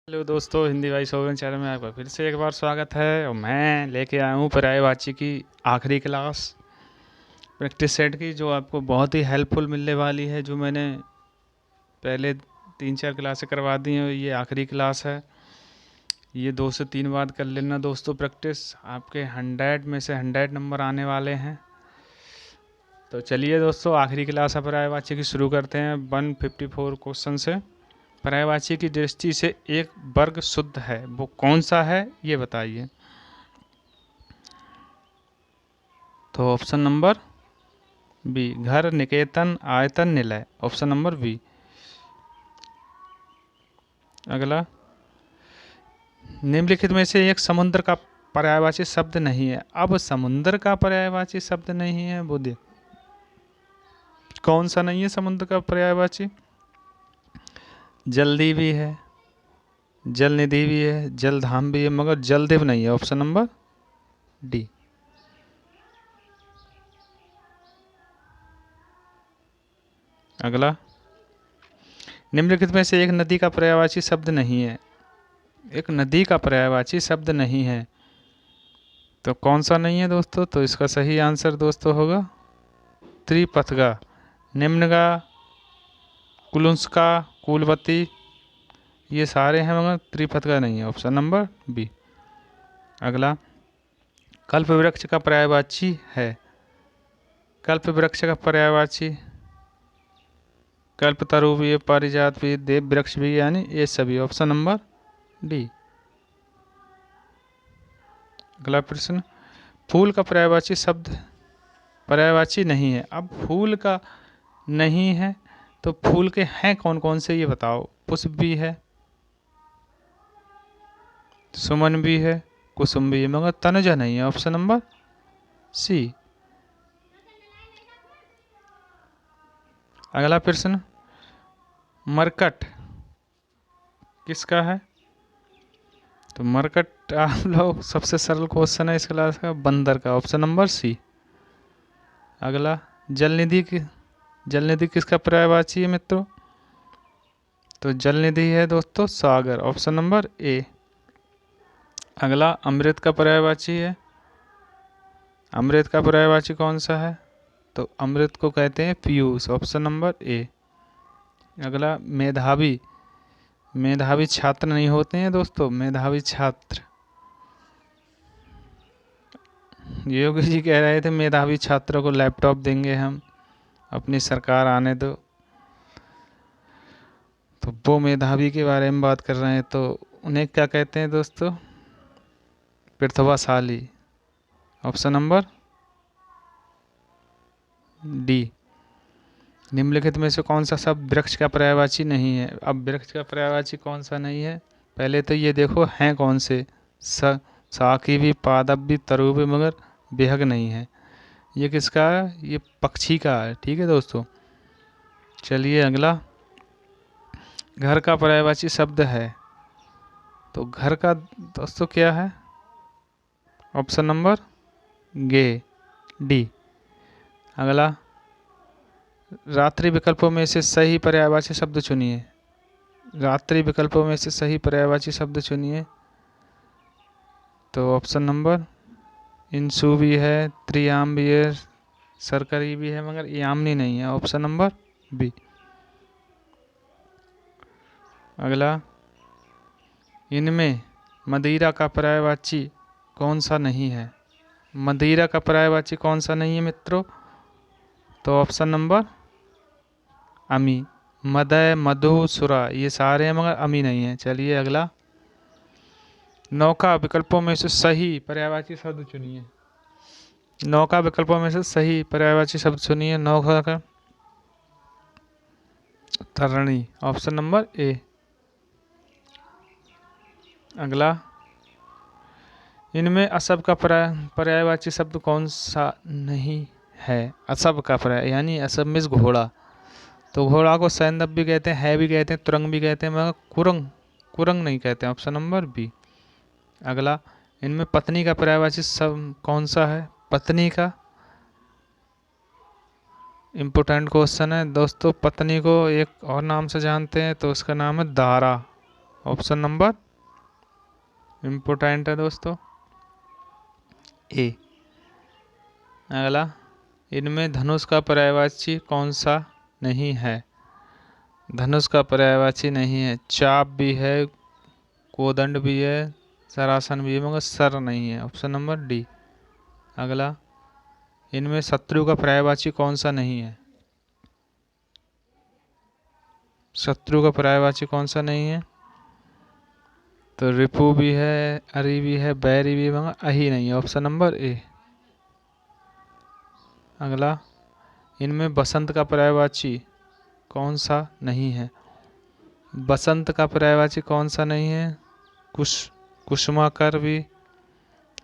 Hello दोस्तों, हिंदी भाई सोगन channel में आपका फिर से एक बार स्वागत है। और मैं लेके आया हूँ पर्यायवाची की आखिरी क्लास प्रैक्टिस सेट की, जो आपको बहुत ही हेल्पफुल मिलने वाली है। जो मैंने पहले 3-4 क्लासें करवा दी हैं, ये आखिरी क्लास है। ये 2 से 3 बार कर लेना दोस्तों प्रैक्टिस। आपके 100 में से 100 नंबर आने वाले हैं। तो चलिए दोस्तों, आखिरी क्लास है पर्यायवाची की, शुरू करते हैं 154 क्वेश्चन से। पर्यायवाची की दृष्टि से एक वर्ग शुद्ध है, वो कौन सा है ये बताइए। तो ऑप्शन नंबर बी, घर, निकेतन, आयतन, निलय। Option number B. अगला, निम्नलिखित में से एक समुद्र का पर्यायवाची शब्द नहीं है। अब समुद्र का पर्यायवाची शब्द नहीं है, वो दे कौन सा नहीं है समुद्र का पर्यायवाची। जल्दी भी है, जल निधि भी है, जलधाम भी है, मगर जलदेव नहीं है। Option number D. अगला, निम्नलिखित में से एक नदी का पर्यायवाची शब्द नहीं है। एक नदी का पर्यायवाची शब्द नहीं है, तो कौन सा नहीं है दोस्तों। तो इसका सही आंसर दोस्तों होगा त्रिपथगा, निम्नगा, कुलुंसका, कुलवती, ये सारे हैं मगर त्रिपथगा नहीं है। Option number B. अगला, कल्प वृक्ष का पर्यायवाची है। कल्प वृक्ष का पर्यायवाची कल्पतरु भी है, पारिजात भी, देव वृक्ष भी, यानी ये सभी। Option number D. अगला प्रश्न, फूल का पर्यायवाची शब्द पर्यायवाची नहीं है। अब फूल का नहीं है तो फूल के हैं कौन कौन से ये बताओ। पुष्प भी है, सुमन भी है, कुसुम भी है, मगर तनुजा नहीं है। Option number C. अगला प्रश्न, मरकट किसका है। तो मरकट आप लोग सबसे सरल क्वेश्चन है इस क्लास का, बंदर का। Option number C. अगला, जलनिधि की जलनिधि किसका पर्यायवाची है मित्रों। तो जलनिधि है दोस्तों सागर। Option number A. अगला, अमृत का पर्यायवाची है। अमृत का पर्यायवाची कौन सा है। तो अमृत को कहते हैं पीयूष। Option number A. अगला, मेधावी। मेधावी छात्र नहीं होते हैं दोस्तों, मेधावी छात्र। योगी जी कह रहे थे मेधावी छात्रों को लैपटॉप देंगे हम, अपनी सरकार आने दो। तो वो मेधावी के बारे में बात कर रहे हैं, तो उन्हें क्या कहते हैं दोस्तों, प्रतिभाशाली। Option number D. निम्नलिखित में से कौन सा शब्द वृक्ष का पर्यायवाची नहीं है। अब वृक्ष का पर्यायवाची कौन सा नहीं है, पहले तो ये देखो हैं कौन से। साकी भी, पादप भी, तरु भी, मगर बेहग नहीं है। ये किसका है, ये पक्षी का है। ठीक है दोस्तों। चलिए अगला, घर का पर्यायवाची शब्द है। तो घर का दोस्तों क्या है। ऑप्शन नंबर गे, डी। अगला, रात्रि विकल्पों में से सही पर्यायवाची शब्द चुनिए। रात्रि विकल्पों में से सही पर्यायवाची शब्द चुनिए। तो ऑप्शन नंबर इंसु भी है, त्रियाम भी है, सरकरी भी है, मगर यामनी नहीं है। Option number B. अगला, इनमें मदिरा का पर्यायवाची कौन सा नहीं है। मदिरा का पर्यायवाची कौन सा नहीं है मित्रों। तो ऑप्शन नंबर अमी। मदय, मधु, सुरा, ये सारे हैं मगर अमी नहीं है। चलिए अगला, नौका विकल्पों में से सही पर्यायवाची शब्द चुनिए। नौका विकल्पों में से सही पर्यायवाची शब्द चुनिए। नौका का तरणी। Option number A. अगला, इनमें असब का पर्यायवाची शब्द कौन सा नहीं है। असब का पर्याय यानी असब में घोड़ा। तो घोड़ा को सैंदब भी कहते हैं, है भी कहते हैं, तुरंग भी कहते हैं, मगर कुरंग कुरंग नहीं कहते हैं। Option number B. अगला, इनमें पत्नी का पर्यायवाची शब्द कौन सा है। पत्नी का इम्पोर्टेंट क्वेश्चन है दोस्तों। पत्नी को एक और नाम से जानते हैं, तो उसका नाम है दारा। ऑप्शन नंबर इम्पोर्टेंट है दोस्तों ए। अगला, इनमें धनुष का पर्यायवाची कौन सा नहीं है? धनुष का पर्यायवाची नहीं है। चाप भी है, कोदंड भी है, सरासन भी है, मगर सर नहीं है। Option number D. अगला, इनमें शत्रु का पर्यायवाची कौन सा नहीं है? शत्रु का पर्यायवाची कौन सा नहीं है? तो रिपु भी है, अरि भी है, बैरी भी है, मगर अहि नहीं है। Option number A. अगला, इनमें बसंत का पर्यायवाची कौन सा नहीं है? बसंत का पर्यायवाची कौन सा नहीं है? कुसुमाकर भी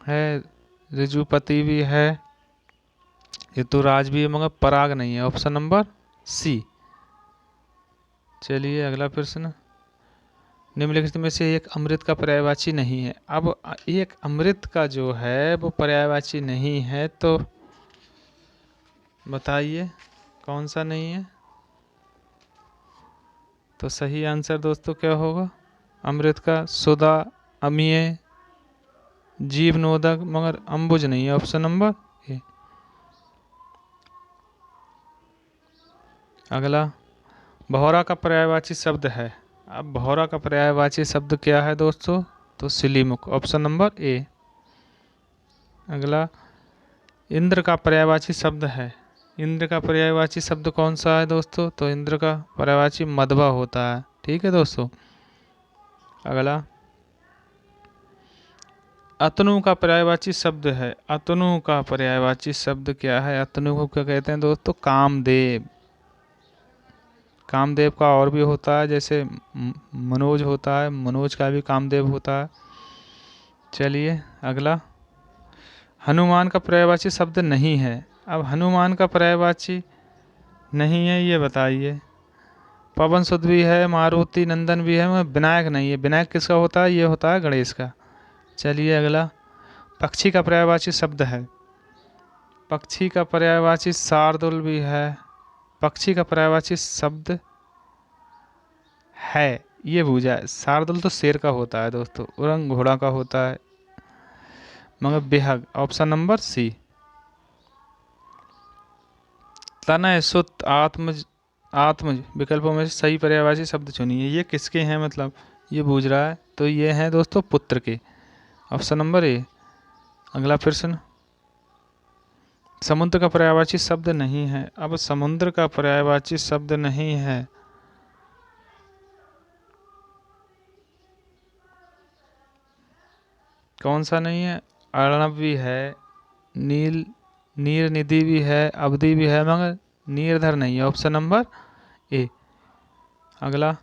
है, ऋजुपति भी है, ऋतुराज भी है, मगर पराग नहीं है। Option number C. चलिए अगला प्रश्न, निम्नलिखित में से एक अमृत का पर्यायवाची नहीं है। अब एक अमृत का जो है वो पर्यायवाची नहीं है, तो बताइए कौन सा नहीं है? तो सही आंसर दोस्तों क्या होगा अमृत का? सुधा, अमीय, जीवनोदक, मगर अंबुज नहीं है। Option number A. अगला, भौरा का पर्यायवाची शब्द है। अब भौरा का पर्यायवाची शब्द क्या है दोस्तों? तो सिलीमुख। Option number A. अगला, इंद्र का पर्यायवाची शब्द है। इंद्र का पर्यायवाची शब्द कौन सा है दोस्तों? तो इंद्र का पर्यायवाची मध्वा होता है। ठीक है दोस्तों। अगला, अतनु का पर्यायवाची शब्द है। अतनु का पर्यायवाची शब्द क्या है? अतनु को क्या कहते हैं दोस्तों? कामदेव। कामदेव का और भी होता है, जैसे मनोज होता है, मनोज का भी कामदेव होता है। चलिए अगला, हनुमान का पर्यायवाची शब्द नहीं है। अब हनुमान का पर्यायवाची नहीं है, ये बताइए। पवन सुत भी है, मारुति नंदन भी है, मगर विनायक नहीं है। विनायक किसका होता है? ये होता है गणेश का। चलिए अगला, पक्षी का पर्यायवाची शब्द है। पक्षी का पर्यायवाची शार्दुल भी है। पक्षी का पर्यायवाची शब्द है, ये भूजा है। शार्दुल तो शेर का होता है दोस्तों, उरंग घोड़ा का होता है, मगर बेहग। ऑप्शन नंबर सी। तनय, सुत, आत्मज विकल्पों में से सही पर्यायवाची शब्द चुनिए। ये किसके हैं मतलब ये बूझ रहा है, तो ये हैं दोस्तों पुत्र के। Option number A. अगला प्रश्न, समुद्र का पर्यायवाची शब्द नहीं है। अब समुद्र का पर्यायवाची शब्द नहीं है, कौन सा नहीं है? अर्णव भी है, नीर निधि भी है, अवधि भी है, मगर नीरधर नहीं है। Option number A. अगला,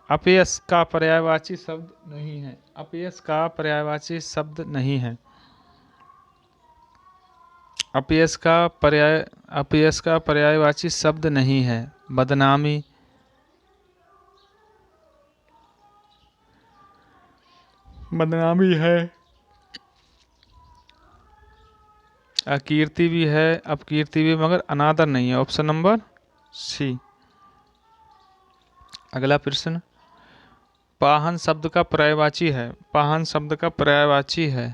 अपयश का पर्यायवाची शब्द नहीं है। अपयश का पर्यायवाची शब्द नहीं है। अपयश का पर्यायवाची शब्द नहीं है। बदनामी, बदनामी है, अकीर्ति भी है, अपकीर्ति भी, मगर अनादर नहीं है। Option number C. अगला प्रश्न, पाहन शब्द का पर्यायवाची है। पाहन शब्द का पर्यायवाची है,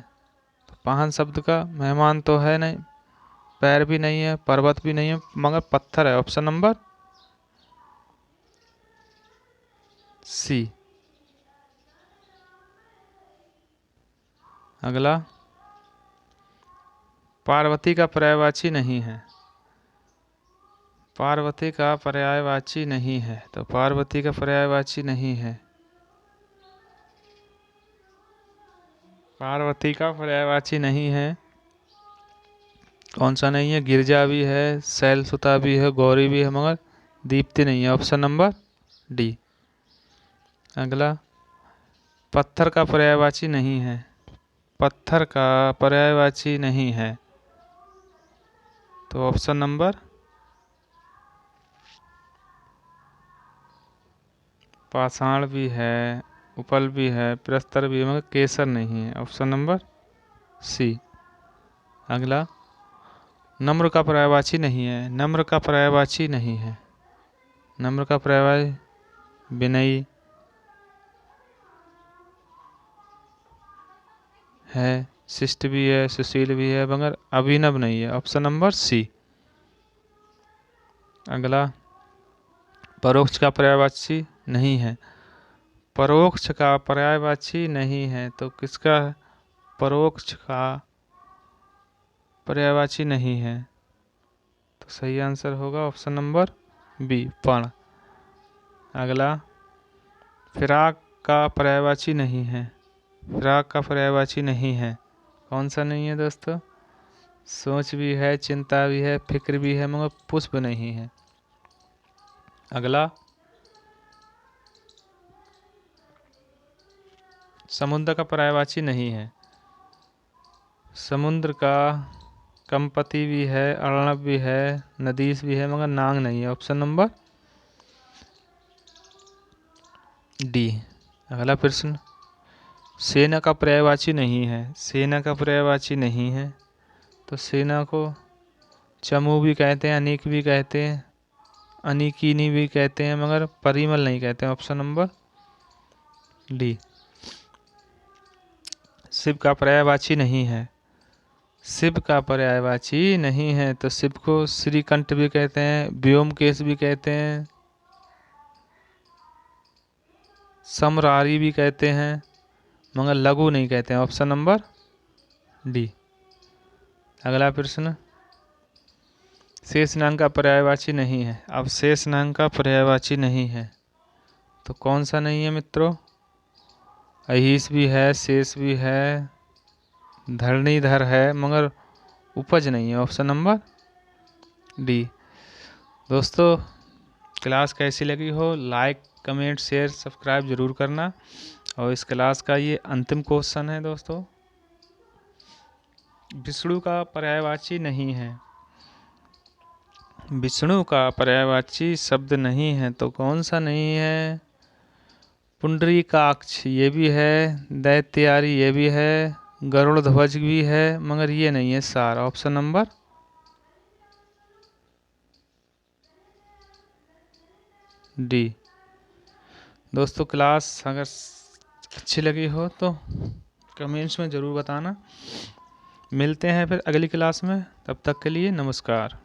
तो पाहन शब्द का मेहमान तो है नहीं, पैर भी नहीं है, पर्वत भी नहीं है, मगर पत्थर है। Option number C. अगला, पार्वती का पर्यायवाची नहीं है। पार्वती का पर्यायवाची नहीं है, तो पार्वती का पर्यायवाची नहीं है। पार्वती का पर्यायवाची नहीं है, कौन सा नहीं है? गिरजा भी है, शैलसुता भी है, गौरी भी है, मगर दीप्ति नहीं है। Option number D. अगला, पत्थर का पर्यायवाची नहीं है। पत्थर का पर्यायवाची नहीं है, तो ऑप्शन नंबर पाषाण भी है, उपल भी है, प्रस्तर भी है, मगर केसर नहीं है। Option number C. अगला, नम्र का पर्यायवाची नहीं है। नम्र का पर्यायवाची नहीं है। नम्र का पर्यायवाची विनयी, है, शिष्ट भी है, सुशील भी है, मगर अभिनव नहीं है। Option number C. अगला, परोक्ष का पर्यायवाची नहीं है। परोक्ष का पर्यायवाची नहीं है तो किसका है? परोक्ष का पर्यायवाची नहीं है तो सही आंसर होगा ऑप्शन नंबर बी, पण। अगला, फिराक का पर्यायवाची नहीं है। फिराक का पर्यायवाची नहीं है, कौन सा नहीं है दोस्तों? सोच भी है, चिंता भी है, फिक्र भी है, मगर पुष्प नहीं है। अगला, समुद्र का पर्यायवाची नहीं है। समुद्र का कंपति भी है, अर्णव भी है, नदीस भी है, मगर नांग नहीं है। Option number D. अगला प्रश्न, सेना का पर्यायवाची नहीं है। सेना का पर्यायवाची नहीं है तो सेना को चमू भी कहते हैं, अनीक भी कहते हैं, अनीकिनी भी कहते हैं, मगर परिमल नहीं कहते हैं। Option number D. शिव का पर्यायवाची नहीं है। शिव का पर्यायवाची नहीं है तो शिव को श्रीकंठ भी कहते हैं, व्योमकेश भी कहते हैं, समरारी भी कहते हैं, मगर लघु नहीं कहते हैं। Option number D. अगला प्रश्न, शेषनाग का पर्यायवाची नहीं है। अब शेषनाग का पर्यायवाची नहीं है तो कौन सा नहीं है मित्रों? अहिस भी है, शेष भी है, धरणीधर है, मगर उपज नहीं है। Option number D. दोस्तों, क्लास कैसी लगी हो लाइक, कमेंट, शेयर, सब्सक्राइब जरूर करना। और इस क्लास का ये अंतिम क्वेश्चन है दोस्तों, विष्णु का पर्यायवाची नहीं है। विष्णु का पर्यायवाची शब्द नहीं है तो कौन सा नहीं है? पुंडरीकाक्ष ये भी है, दैत्यारी ये भी है, गरुड़ ध्वज भी है, मगर ये नहीं है सार। Option number D. दोस्तों, क्लास अगर अच्छी लगी हो तो कमेंट्स में ज़रूर बताना। मिलते हैं फिर अगली क्लास में, तब तक के लिए नमस्कार।